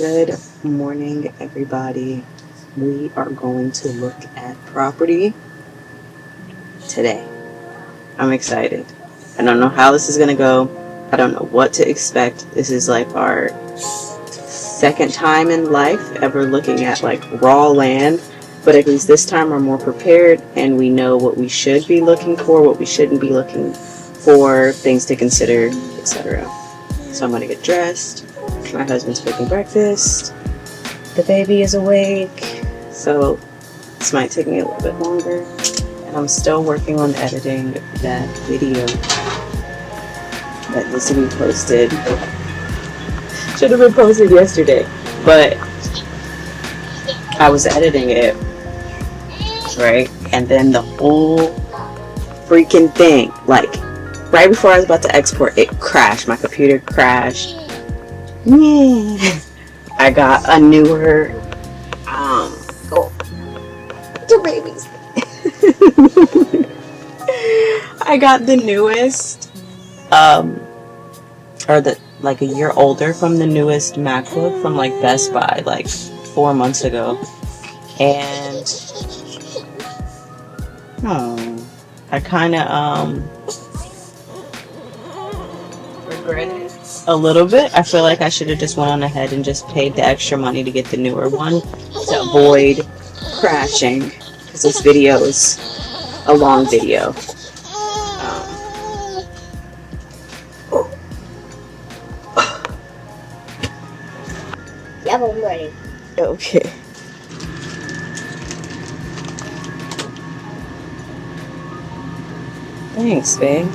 Good morning, everybody. We are going to look at property today. I'm excited. I don't know how this is going to go. I don't know what to expect. This is like our second time in life ever looking at like raw land, but at least this time we're more prepared and we know what we should be looking for, what we shouldn't be looking for, things to consider, etc. So I'm going to get dressed. My husband's cooking breakfast. The baby is awake. So this might take me a little bit longer. And I'm still working on editing that video that needs to be posted. Should have been posted yesterday. But I was editing it, right? And then the whole freaking thing, like right before I was about to export, it crashed. My computer crashed. I got a newer the babies. I got the newest or the like a year older from the newest MacBook from like Best Buy like 4 months ago, and I kind of regret it a little bit. I feel like I should have just went on ahead and just paid the extra money to get the newer one to avoid crashing, because this video is a long video. Yeah, I'm ready. Okay. Thanks, babe.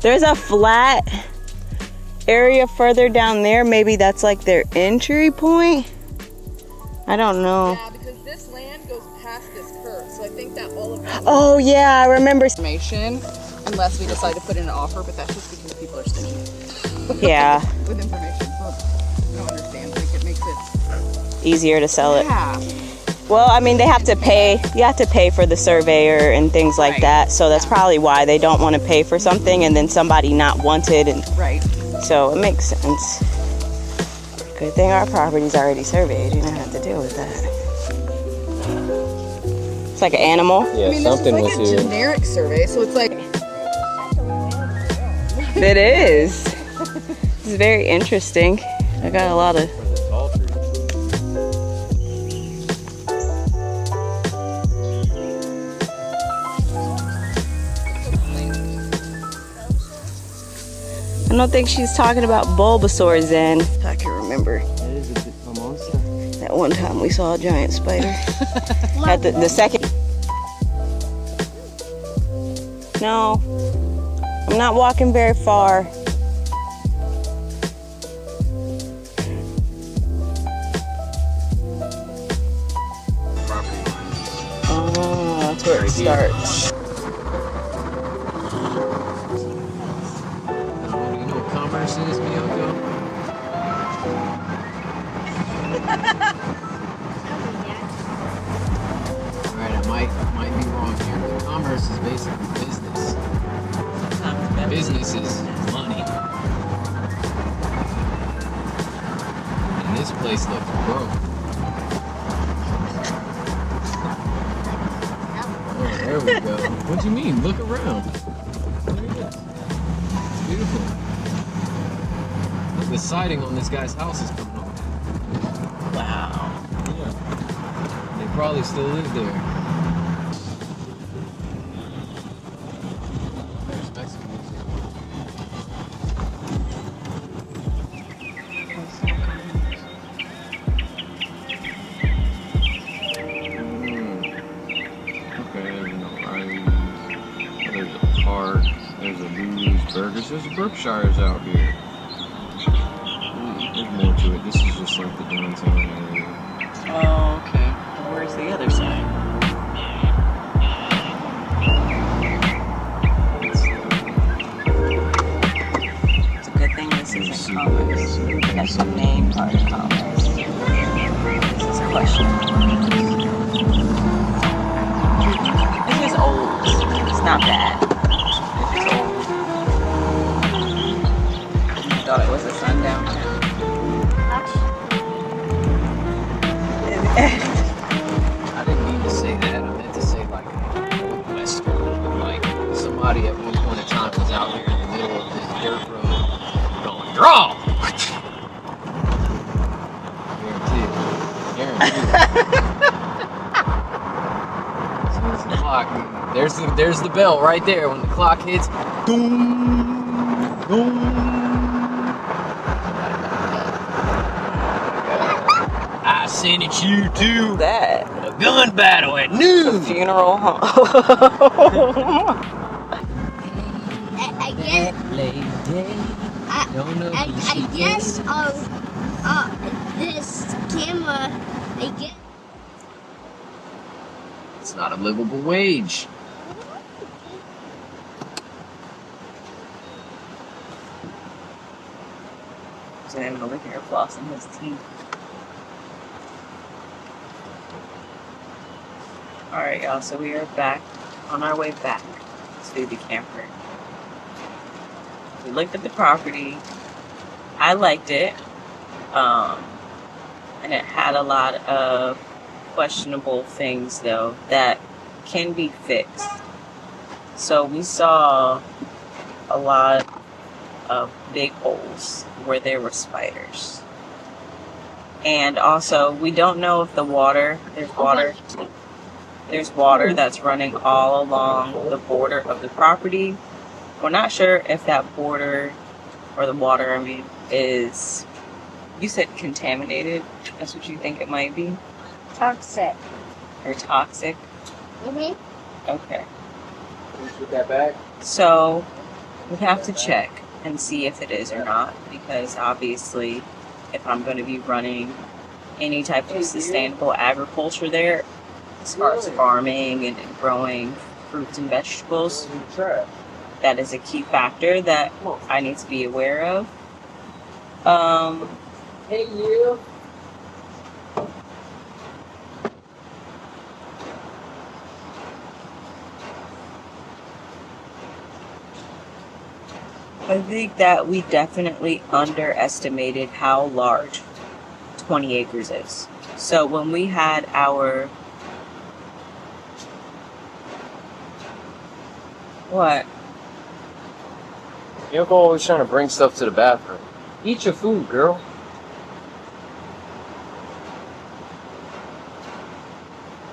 There's a flat area further down there. Maybe that's like their entry point. I don't know. Yeah, because this land goes past this curve, so I think that all of that. Oh yeah, I remember. Information, unless we decide to put in an offer, but that's just because people are stingy. Yeah. With information, so I don't understand. Like it makes it Easier to sell it. Yeah. Well, I mean, they have to pay. You have to pay for the surveyor and things like Right. that. So that's probably why they don't want to pay for something and then somebody not want it. And Right. so it makes sense. Good thing our property's already surveyed. You don't have to deal with that. It's like an animal. Yeah, I mean, something this was is like a here. generic survey, so it's like. It is. It's very interesting. I got a lot of. I don't think she's talking about Bulbasaur Zen. I can remember That is a monster. that one time we saw a giant spider. At the second. No, I'm not walking very far. Oh, that's where it starts. You know what commerce is, Miyoko? Alright, I might be wrong here, but commerce is basically business. Business is money. And this place looks broke. Oh, there we go. What do you mean? Look around. Look at this. It's beautiful. Look, the siding on this guy's house is coming off. Wow. Yeah. They probably still live there. There's Mexican music. Okay, there's no Riley's. There's a park. There's a Lou's Burgers. There's a Berkshires out here. There's more to it. This is just like the downtown area. Oh, okay. Where's the other side? It's a good thing this isn't commerce. That's the main part of commerce. This is questionable. This is old. It's not bad. It's old. Thought it was a sundown town. I didn't mean to say that. I meant to say like Western. Like somebody at one point in time was out here in the middle of this dirt road going, draw! Guaranteed. So it's the clock. There's the bell right there. When the clock hits, boom, boom. I sent it you to That. a gun battle at The noon. funeral home. I guess I guess this camera I guess It's not a livable wage. So I'm over here flossing his teeth. Alright, y'all, so we are back on our way back to the camper. We looked at the property. I liked it. And it had a lot of questionable things though that can be fixed. So we saw a lot of big holes where there were spiders. And also we don't know if there's water that's running all along the border of the property. We're not sure if that border or the water, is, you said contaminated. That's what you think it might be? toxic. Or toxic? Mhm. Okay. Put that back. So we have to check and see if it is or not, because obviously if I'm going to be running any type of sustainable agriculture there, as far as farming and growing fruits and vegetables, that is a key factor that I need to be aware of. Hey, you. I think that we definitely underestimated how large 20 acres is. So when we had our... What? Yoko always trying to bring stuff to the bathroom. Eat your food, girl.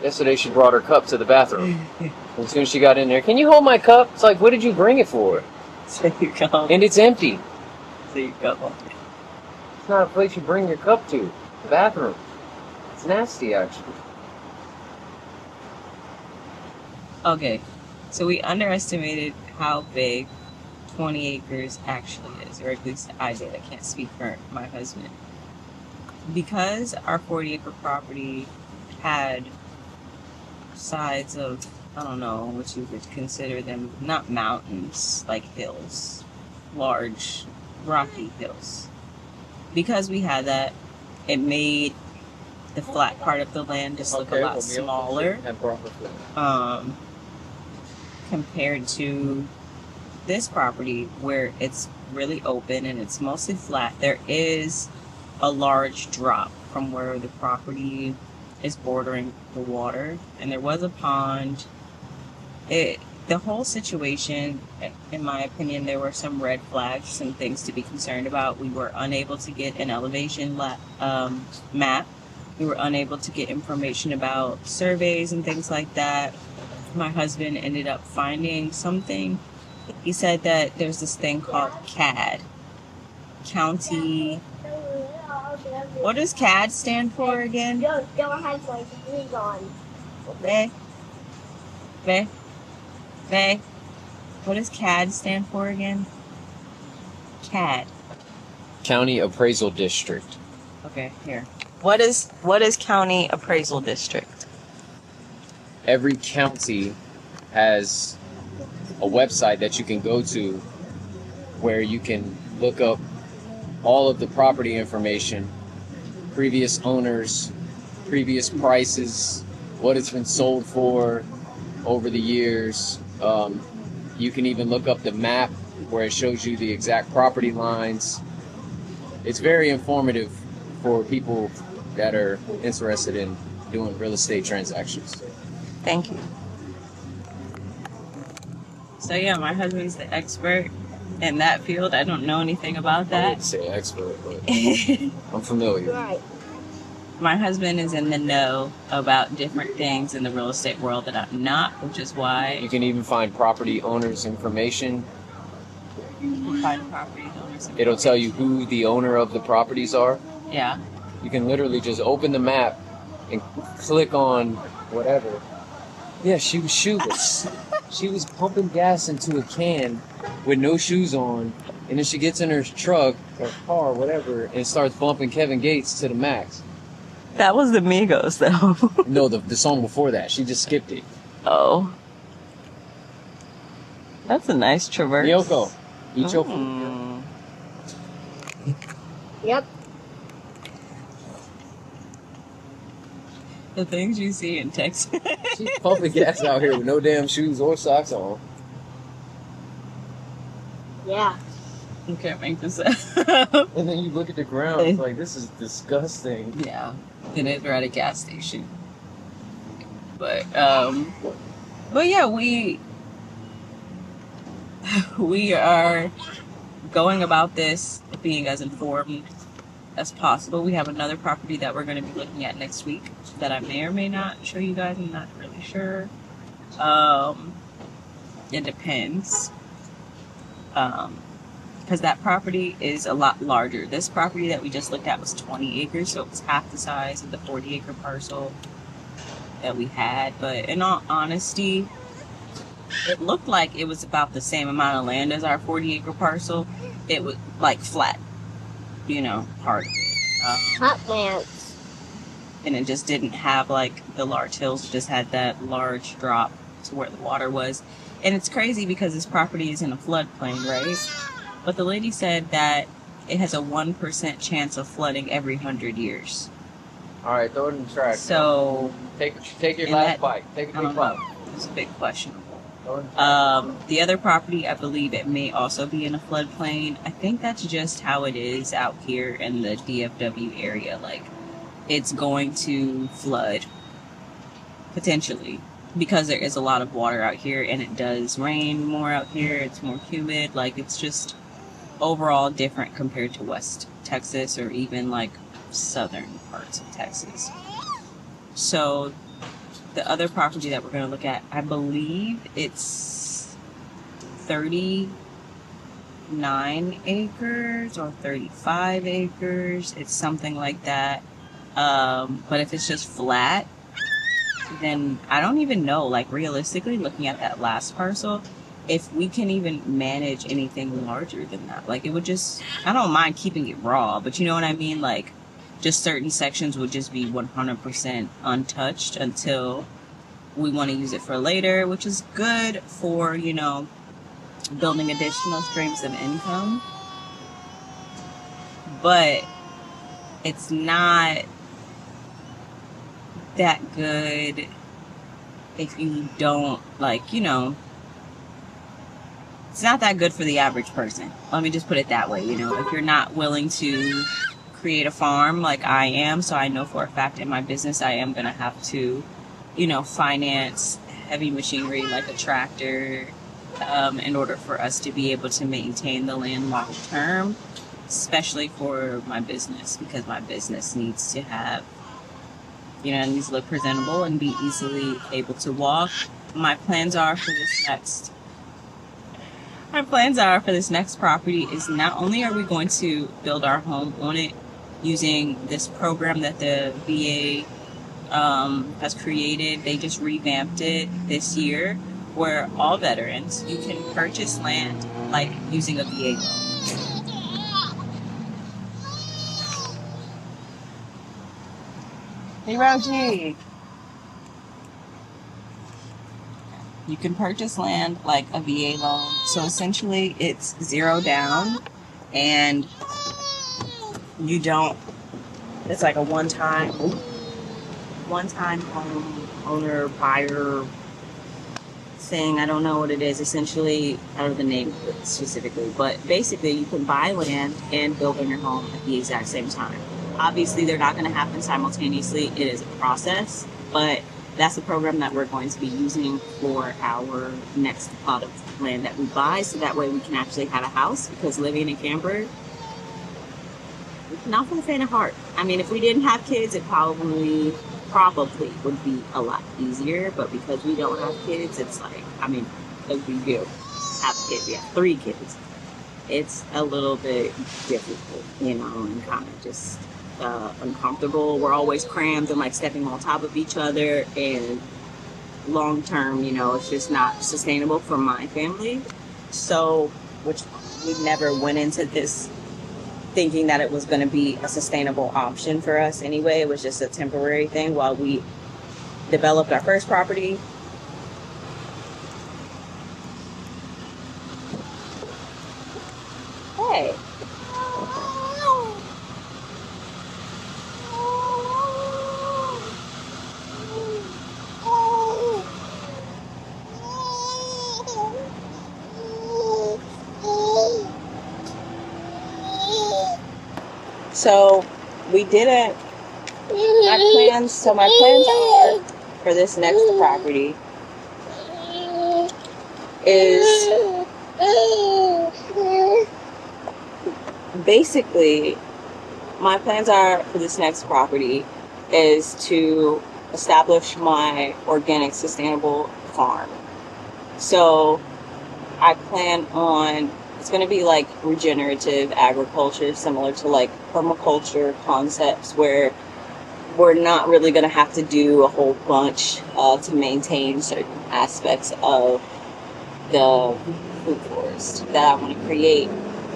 Yesterday she brought her cup to the bathroom. As soon as she got in there, can you hold my cup? It's like, what did you bring it for? So you go. And it's empty. So you go. It's not a place you bring your cup to. The bathroom. It's nasty, actually. Okay. So we underestimated how big 20 acres actually is, or at least I did. I can't speak for my husband. Because our 40-acre property had sides of, I don't know what you would consider them, not mountains, like hills, large rocky hills. Because we had that, it made the flat part of the land just look a lot smaller compared to this property where it's really open and it's mostly flat. There is a large drop from where the property is bordering the water, and there was a pond. The whole situation, in my opinion, there were some red flags, some things to be concerned about. We were unable to get an elevation map. We were unable to get information about surveys and things like that. My husband ended up finding something. He said that there's this thing called CAD, County. What does CAD stand for again? Don't have my shoes on. Faye, what does CAD stand for again? CAD. County Appraisal District. Okay, here. What is County Appraisal District? Every county has a website that you can go to where you can look up all of the property information, previous owners, previous prices, what it's been sold for over the years. You can even look up the map where it shows you the exact property lines. It's very informative for people that are interested in doing real estate transactions. Thank you. So yeah, my husband's the expert in that field. I don't know anything about I that. wouldn't say expert, but I'm familiar. Right. My husband is in the know about different things in the real estate world that I'm not, which is why You can even find property owners' information. you find property owners. It'll tell you who the owner of the properties are. Yeah. You can literally just open the map and click on whatever. Yeah, she was shoeless. She was pumping gas into a can with no shoes on, and then she gets in her truck or car, whatever, and starts bumping Kevin Gates to the max. That was the Migos, though. No, the song before that, she just skipped it. Oh. That's a nice traverse. Yoko, eat your food. Mm. Yep. The things you see in Texas. She's pumping gas out here with no damn shoes or socks on. Yeah. You can't make this up. And then you look at the ground, it's like, this is disgusting. Yeah. And we're at a gas station. But yeah, we are going about this being as informed as possible. We have another property that we're going to be looking at next week that I may or may not show you guys. I'm not really sure. It depends. Because that property is a lot larger. This property that we just looked at was 20 acres, so it was half the size of the 40-acre parcel that we had. But in all honesty, it looked like it was about the same amount of land as our 40-acre parcel. It was like flat, part of it. Hot plants. And it just didn't have like the large hills. It just had that large drop to where the water was. And it's crazy because this property is in a floodplain, right? But the lady said that it has a 1% chance of flooding every 100 years. All right, throw it in the trash. So Take your and last that- bite. Take a I big don't bite. know. It's a big questionable. Throw it in the trash. The other property, I believe it may also be in a floodplain. I think that's just how it is out here in the DFW area. Like, it's going to flood, potentially, because there is a lot of water out here, and it does rain more out here. It's more humid. Like, it's just overall different compared to West Texas or even, like, southern parts of Texas. So the other property that we're going to look at, I believe it's 39 acres or 35 acres. It's something like that. But if it's just flat, then I don't even know, like realistically looking at that last parcel, if we can even manage anything larger than that. Like it would just, I don't mind keeping it raw, but you know what I mean? Like just certain sections would just be 100% untouched until we want to use it for later, which is good for, you know, building additional streams of income. But it's not that good if you don't, like, you know, it's not that good for the average person. Let me just put it that way. You know, if you're not willing to create a farm like I am, so I know for a fact in my business I am going to have to, you know, finance heavy machinery like a tractor in order for us to be able to maintain the land long term, especially for my business, because my business needs to have, you know, it needs to look presentable and be easily able to walk. My plans are for this next property is not only are we going to build our home on it using this program that the VA has created. They just revamped it this year, where all veterans, you can purchase land like using a VA loan. Hey, Rogie. You can purchase land like a VA loan. So essentially it's zero down, and you don't, it's like a one-time home owner buyer thing. I don't know what it is. Essentially, I don't know the name specifically, but basically you can buy land and build on your home at the exact same time. Obviously, they're not going to happen simultaneously. It is a process, but that's the program that we're going to be using for our next plot of land that we buy, so that way we can actually have a house, because living in a camper, not for the faint of heart. I mean, if we didn't have kids, it probably would be a lot easier, but because we don't have kids, it's like, I mean, if we do have kids, we have 3 kids, it's a little bit difficult, you know, and kind of just uncomfortable. We're always crammed and like stepping on top of each other, and long term, you know, it's just not sustainable for my family. So, which we never went into this thinking that it was going to be a sustainable option for us anyway. It was just a temporary thing while we developed our first property. Hey. So we didn't, my plans are for this next property is basically, my plans are for this next property is to establish my organic sustainable farm. So I plan on, it's going to be like regenerative agriculture, similar to like permaculture concepts, where we're not really going to have to do a whole bunch to maintain certain aspects of the food forest that I want to create.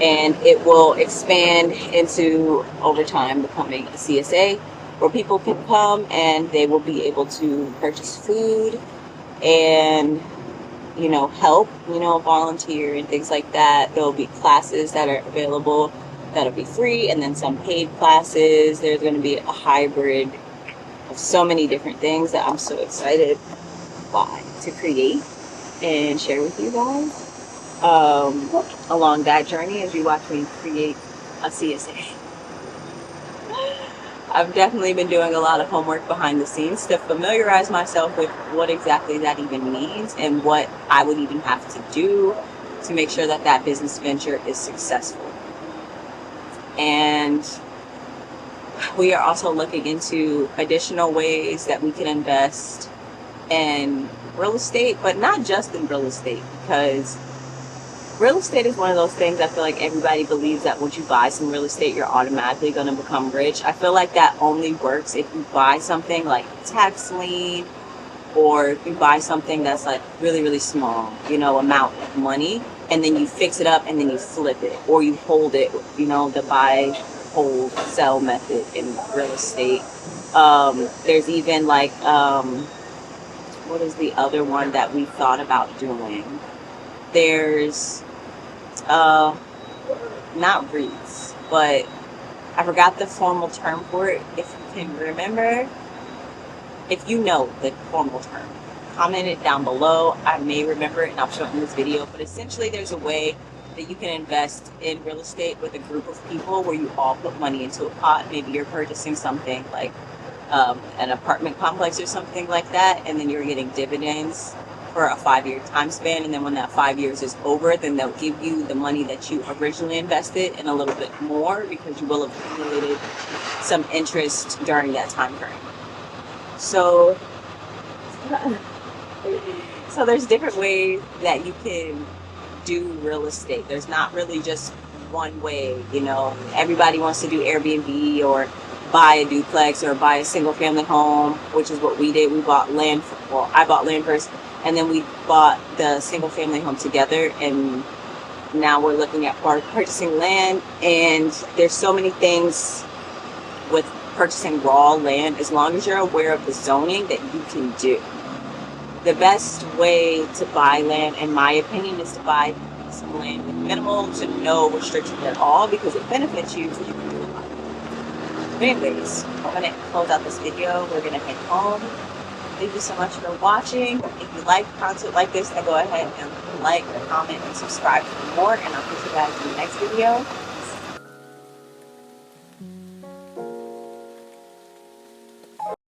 And it will expand into, over time, becoming a CSA, where people can come and they will be able to purchase food and, you know, help, you know, volunteer and things like that. There'll be classes that are available that'll be free, and then some paid classes. There's going to be a hybrid of so many different things that I'm so excited by to create and share with you guys along that journey as you watch me create a CSA. I've definitely been doing a lot of homework behind the scenes to familiarize myself with what exactly that even means and what I would even have to do to make sure that that business venture is successful. And we are also looking into additional ways that we can invest in real estate, but not just in real estate, because real estate is one of those things I feel like everybody believes that once you buy some real estate, you're automatically going to become rich. I feel like that only works if you buy something like tax lien or you buy something that's like really, really small, amount of money, and then you fix it up and then you flip it, or you hold it, the buy, hold, sell method in real estate. There's even like, what is the other one that we thought about doing? There's, not REITs, but I forgot the formal term for it. If you can remember, if you know the formal term, comment it down below. I may remember it and I'll show it in this video, but essentially there's a way that you can invest in real estate with a group of people where you all put money into a pot. Maybe you're purchasing something like an apartment complex or something like that, and then you're getting dividends for a 5-year time span, and then when that 5 years is over, then they'll give you the money that you originally invested and a little bit more, because you will have accumulated some interest during that time frame. So there's different ways that you can do real estate. There's not really just one way. Everybody wants to do Airbnb or buy a duplex or buy a single family home, which is what we did. We bought land. I bought land first, and then we bought the single family home together, and now we're looking at purchasing land. And there's so many things with purchasing raw land, as long as you're aware of the zoning, that you can do. The best way to buy land, in my opinion, is to buy some land with minimal to no restrictions at all, because it benefits you so you can do a lot. But anyways, I'm going to close out this video. We're going to head home. Thank you so much for watching. If you like content like this, then go ahead and like, comment, and subscribe for more, and I'll see you guys in the next video.